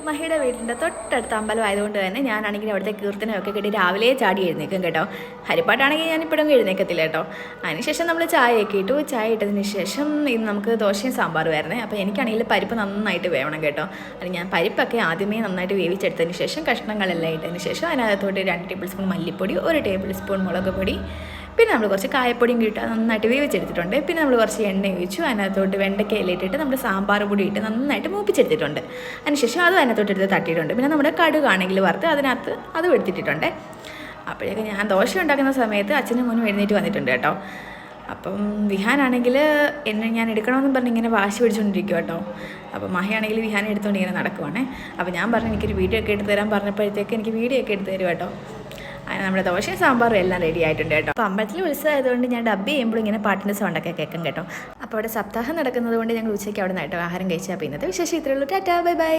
മഹിയുടെ വീടിൻ്റെ തൊട്ടടുത്ത അമ്പലം ആയതുകൊണ്ട് തന്നെ ഞാനാണെങ്കിൽ അവിടുത്തെ കീർത്തനമൊക്കെ കേട്ടി രാവിലെ ചാടി എഴുന്നേക്കും കേട്ടോ. ഹരിപ്പാട്ടാണെങ്കിൽ ഞാനിപ്പോഴും എഴുന്നേക്കത്തില്ല കേട്ടോ. അതിനുശേഷം നമ്മൾ ചായയൊക്കെ ഇട്ടു. ചായ ഇട്ടതിന് ശേഷം ഇന്ന് നമുക്ക് ദോശയും സാമ്പാറും ആയിരുന്നേ. അപ്പോൾ എനിക്കാണെങ്കിൽ പരിപ്പ് നന്നായിട്ട് വേവണം കേട്ടോ. അത് ഞാൻ പരിപ്പൊക്കെ ആദ്യമേ നന്നായിട്ട് വേവിച്ചെടുത്തതിന് ശേഷം കഷ്ണങ്ങളെല്ലാം ഇട്ടതിന് ശേഷം അതിനകത്തോട്ട് 2 ടേബിൾ സ്പൂൺ മല്ലിപ്പൊടി, 1 ടേബിൾ സ്പൂൺ മുളക് പൊടി, പിന്നെ നമ്മൾ കുറച്ച് കായപ്പൊടിയും കിട്ടുക നന്നായിട്ട് വേവിച്ചെടുത്തിട്ടുണ്ട്. പിന്നെ നമ്മൾ കുറച്ച് എണ്ണ ഒഴിച്ചു അതിനകത്തോട്ട് വെണ്ടയ്ക്കയില ഇട്ടിട്ട് നമ്മൾ സാമ്പാർ പൊടി ഇട്ട് നന്നായിട്ട് മൂപ്പിച്ചെടുത്തിട്ടുണ്ട്. അതിനുശേഷം അതും അതിനകത്തോട്ട് എടുത്ത് തട്ടിയിട്ടുണ്ട്. പിന്നെ നമ്മുടെ കടുകാണെങ്കിൽ വറുത്ത് അതിനകത്ത് അതും എടുത്തിട്ടുണ്ട്. അപ്പോഴേക്കും ഞാൻ ദോശ ഉണ്ടാക്കുന്ന സമയത്ത് അച്ഛനും മോനും എഴുന്നേറ്റ് വന്നിട്ടുണ്ട് കേട്ടോ. അപ്പം വിഹാനാണെങ്കിൽ എന്നെ ഞാൻ എടുക്കണമെന്നും പറഞ്ഞ് ഇങ്ങനെ വാശി പിടിച്ചുകൊണ്ടിരിക്കും കേട്ടോ. അപ്പോൾ മഹിയാണെങ്കിൽ വിഹാൻ എടുത്തുകൊണ്ട് ഇങ്ങനെ നടക്കുവാണേ. അപ്പോൾ ഞാൻ പറഞ്ഞു എനിക്കൊരു വീഡിയോ ഒക്കെ എടുത്ത് തരാൻ പറഞ്ഞപ്പോഴത്തേക്ക് എനിക്ക് വീഡിയോ ഒക്കെ എടുത്ത് തരും കേട്ടോ. അങ്ങനെ നമ്മുടെ ദോശയും സാമ്പാറും എല്ലാം റെഡി ആയിട്ടുണ്ട് കേട്ടോ. അപ്പോൾ അമ്പലത്തിൽ ഉത്സവമായതുകൊണ്ട് ഞാൻ ഡബ്ബ് ചെയ്യുമ്പോൾ ഇങ്ങനെ പാട്ടിൻ്റെ സൗണ്ടൊക്കെ കേൾക്കും കേട്ടോ. അപ്പോൾ അവിടെ സപ്താഹം നടക്കുന്നത് കൊണ്ട് ഞങ്ങൾ ഉച്ചയ്ക്ക് അവിടെ നിന്നായിട്ട് ആഹാരം കഴിച്ചാൽ. അപ്പോൾ ഇന്നത്തെ വിശേഷം ഇത്രയുള്ളൂ. Tata, bye by.